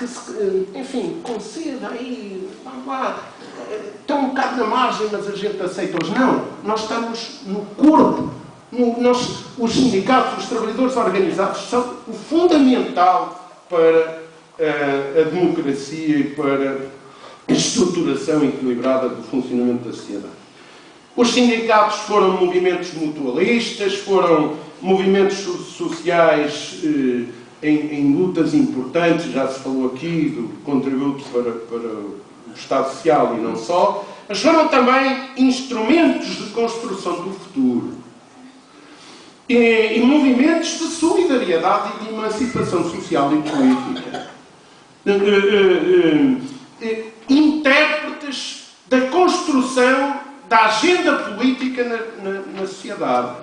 que, enfim, conceda aí, vamos lá, estão um bocado na margem, mas a gente aceita-os. Não, nós estamos no corpo. Os sindicatos, os trabalhadores organizados são o fundamental para a democracia e para a estruturação equilibrada do funcionamento da sociedade. Os sindicatos foram movimentos mutualistas, foram movimentos sociais em lutas importantes, já se falou aqui do contributo para o Estado Social e não só, mas foram também instrumentos de construção do futuro. E movimentos de solidariedade e de emancipação social e política. Intérpretes da construção da agenda política na sociedade.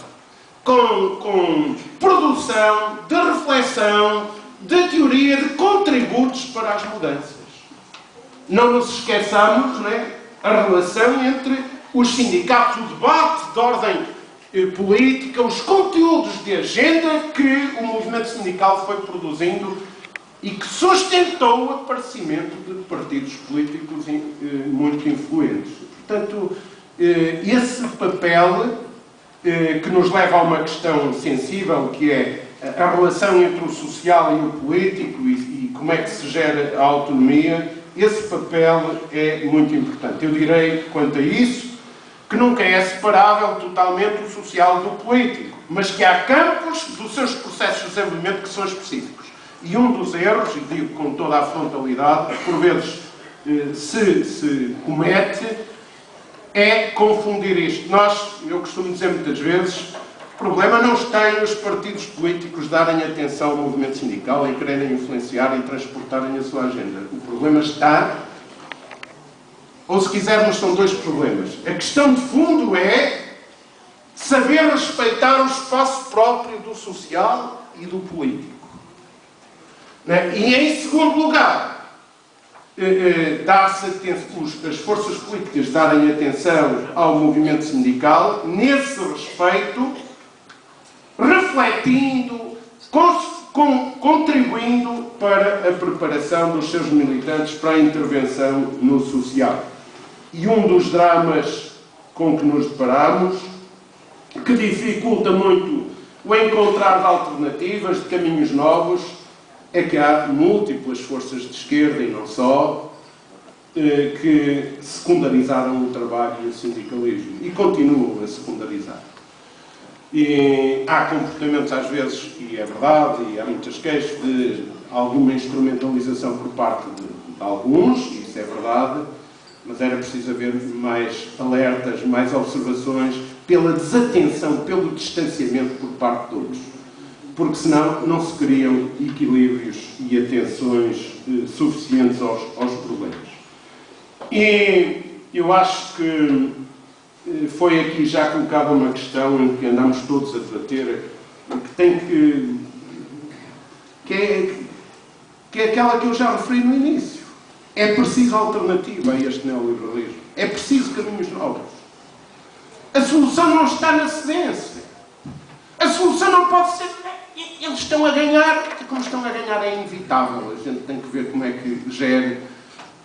Com produção, de reflexão, de teoria, de contributos para as mudanças. Não nos esqueçamos, não é, a relação entre os sindicatos, o debate de ordem política, os conteúdos de agenda que o movimento sindical foi produzindo e que sustentou o aparecimento de partidos políticos muito influentes. Portanto, esse papel que nos leva a uma questão sensível, que é a relação entre o social e o político e como é que se gera a autonomia, esse papel é muito importante. Eu direi, quanto a isso, que nunca é separável totalmente o social do político, mas que há campos dos seus processos de desenvolvimento que são específicos. E um dos erros, e digo com toda a frontalidade, por vezes se comete, é confundir isto. Eu costumo dizer muitas vezes, o problema não está em os partidos políticos darem atenção ao movimento sindical e quererem influenciar e transportarem a sua agenda. O problema está... Ou, se quisermos, são dois problemas. A questão de fundo é saber respeitar o espaço próprio do social e do político. E, em segundo lugar, as forças políticas darem atenção ao movimento sindical, nesse respeito, refletindo, contribuindo para a preparação dos seus militantes para a intervenção no social. E um dos dramas com que nos deparamos, que dificulta muito o encontrar de alternativas, de caminhos novos, é que há múltiplas forças de esquerda, e não só, que secundarizaram o trabalho e o sindicalismo. E continuam a secundarizar. E há comportamentos, às vezes, e é verdade, e há muitas queixas de alguma instrumentalização por parte de alguns, e isso é verdade, mas era preciso haver mais alertas, mais observações, pela desatenção, pelo distanciamento por parte de outros. Porque senão não se criam equilíbrios e atenções suficientes aos problemas. E eu acho que foi aqui já colocada uma questão em que andamos todos a debater, que é aquela que eu já referi no início. É preciso alternativa a este neoliberalismo. É preciso caminhos novos. A solução não está na cedência. A solução não pode ser... Eles estão a ganhar, e como estão a ganhar é inevitável. A gente tem que ver como é que gere,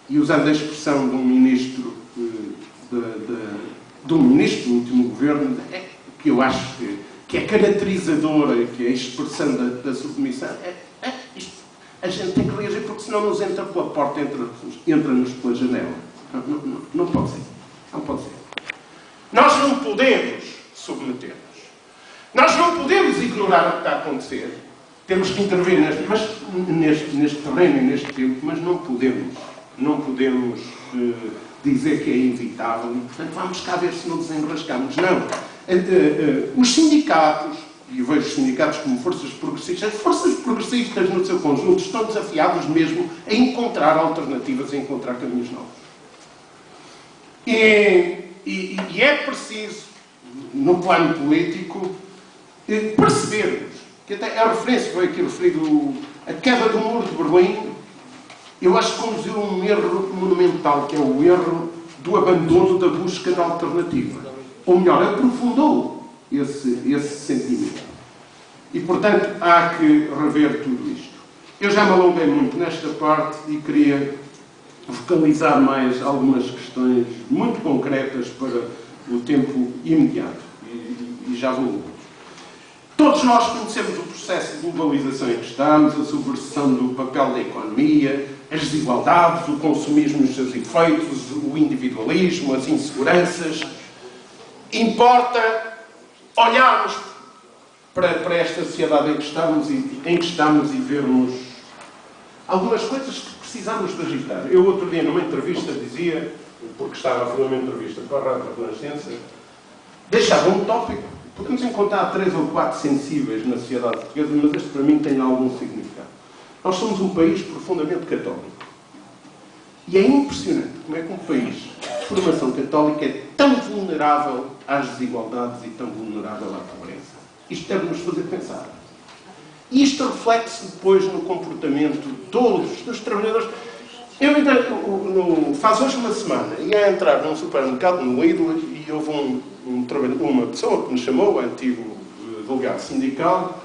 e usando a expressão de um ministro do último governo, que eu acho que é caracterizadora, que é a expressão da submissão, a gente tem que reagir, porque senão nos entra pela porta, entra-nos pela janela. Não pode ser. Não pode ser. Nós não podemos submeter-nos. Nós não podemos ignorar o que está a acontecer. Temos que intervir neste terreno e neste tempo, mas não podemos dizer que é inevitável e, portanto, vamos cá ver se não desenrascamos. Não. Os sindicatos, e eu vejo os sindicatos como forças progressistas, as forças progressistas no seu conjunto estão desafiados mesmo a encontrar alternativas, a encontrar caminhos novos. E é preciso, no plano político, percebermos que até a referência foi aqui referido, a queda do muro de Berlim, eu acho que conduziu a um erro monumental, que é o erro do abandono da busca de alternativa. Ou melhor, aprofundou esse sentimento. E, portanto, há que rever tudo isto. Eu já me alonguei muito nesta parte e queria focalizar mais algumas questões muito concretas para o tempo imediato. E já vou. Todos nós conhecemos o processo de globalização em que estamos, a subversão do papel da economia, as desigualdades, o consumismo e os seus efeitos, o individualismo, as inseguranças. Importa olharmos para esta sociedade em que estamos e vermos algumas coisas que precisamos de agitar. Eu, outro dia, numa entrevista, dizia, porque estava a fazer uma entrevista para a Rádio Renascença, deixava um tópico. Podemos encontrar 3 ou 4 sensíveis na sociedade portuguesa, mas este para mim tem algum significado. Nós somos um país profundamente católico. E é impressionante como é que um país de formação católica é tão vulnerável às desigualdades e tão vulnerável à pobreza. Isto deve-nos fazer pensar. E isto reflete-se depois no comportamento de todos os trabalhadores. Eu ainda, faz hoje uma semana, ia entrar num supermercado, no Lidl, e houve uma pessoa que me chamou, antigo delegado sindical,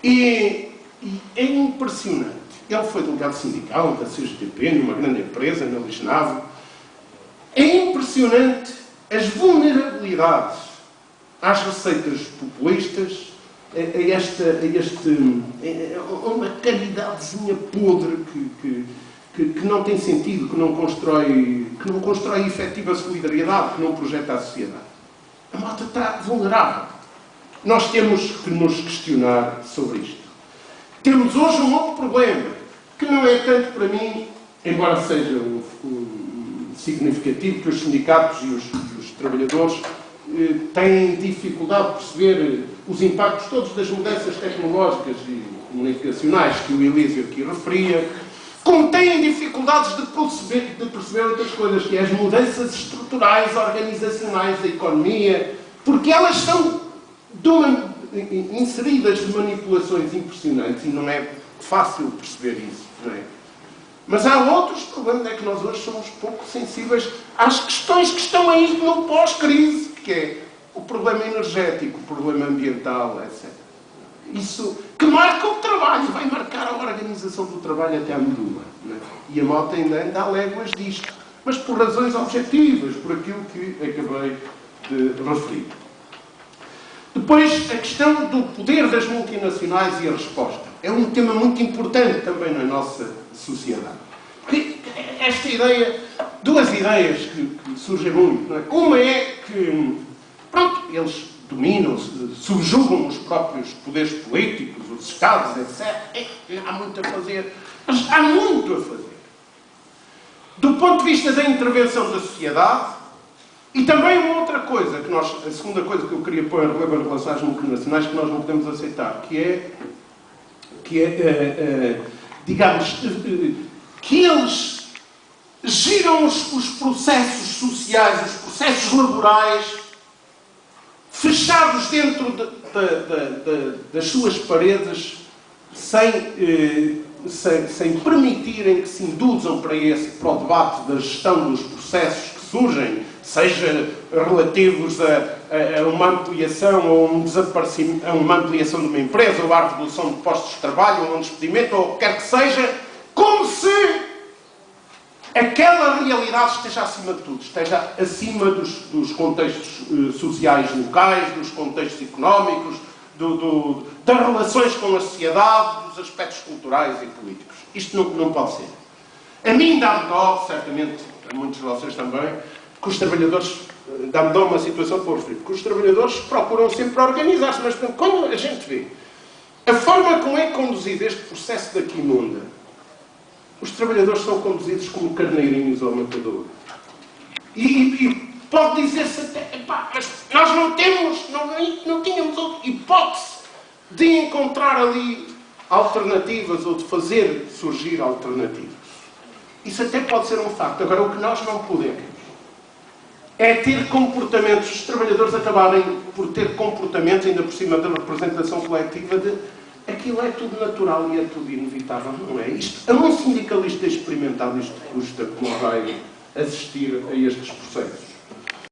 e é impressionante. Ele foi delegado sindical da CGTP, numa grande empresa, na Lisnave. É impressionante as vulnerabilidades às receitas populistas, uma caridadezinha podre que não tem sentido, que não constrói efetiva solidariedade, que não projeta a sociedade. A malta está vulnerável. Nós temos que nos questionar sobre isto. Temos hoje um outro problema, que não é tanto para mim, embora seja significativo, que os sindicatos e os trabalhadores têm dificuldade de perceber os impactos todos das mudanças tecnológicas e comunicacionais que o Elísio aqui referia, como têm dificuldades de perceber outras coisas, que é as mudanças estruturais, organizacionais da economia, porque elas são inseridas de manipulações impressionantes e não é fácil perceber isso, não é? Mas há outros problemas, é que nós hoje somos pouco sensíveis às questões que estão aí no pós-crise, que é o problema energético, o problema ambiental, etc. Isso que marca o trabalho, vai marcar a organização do trabalho até à medula. Não é? E a malta ainda anda a léguas disto, mas por razões objetivas, por aquilo que acabei de referir. Depois, a questão do poder das multinacionais e a resposta. É um tema muito importante também na nossa sociedade. Esta ideia, duas ideias que surgem muito. Não é? Uma é que, pronto, eles dominam, subjugam os próprios poderes políticos, os Estados, etc. Há muito a fazer. Mas há muito a fazer. Do ponto de vista da intervenção da sociedade, e também uma outra coisa, a segunda coisa que eu queria pôr em relevo em relação às multinacionais, que nós não podemos aceitar, que é digamos, que eles giram os processos sociais, os processos laborais, fechados dentro das suas paredes, sem permitirem que se induzam para o debate da gestão dos processos que surgem, seja relativos a uma ampliação ou a uma ampliação de uma empresa, ou à redução de postos de trabalho, ou a um despedimento, ou o que quer que seja, como se aquela realidade esteja acima de tudo, esteja acima dos contextos sociais locais, dos contextos económicos, das relações com a sociedade, dos aspectos culturais e políticos. Isto não pode ser. A mim dá-me dó, certamente a muitos de vocês também, que os trabalhadores, dá-me dó uma situação por referir, porque os trabalhadores procuram sempre organizar-se, mas quando a gente vê a forma como é conduzido este processo da quimunda, os trabalhadores são conduzidos como carneirinhos ao matador. E pode dizer-se até, mas nós não tínhamos outra hipótese de encontrar ali alternativas ou de fazer surgir alternativas. Isso até pode ser um facto. Agora, o que nós não podemos é ter comportamentos, os trabalhadores acabarem por ter comportamentos, ainda por cima da representação coletiva, de aquilo é tudo natural e é tudo inevitável. Não é isto. A um sindicalista experimentado isto custa como vai assistir a estes processos.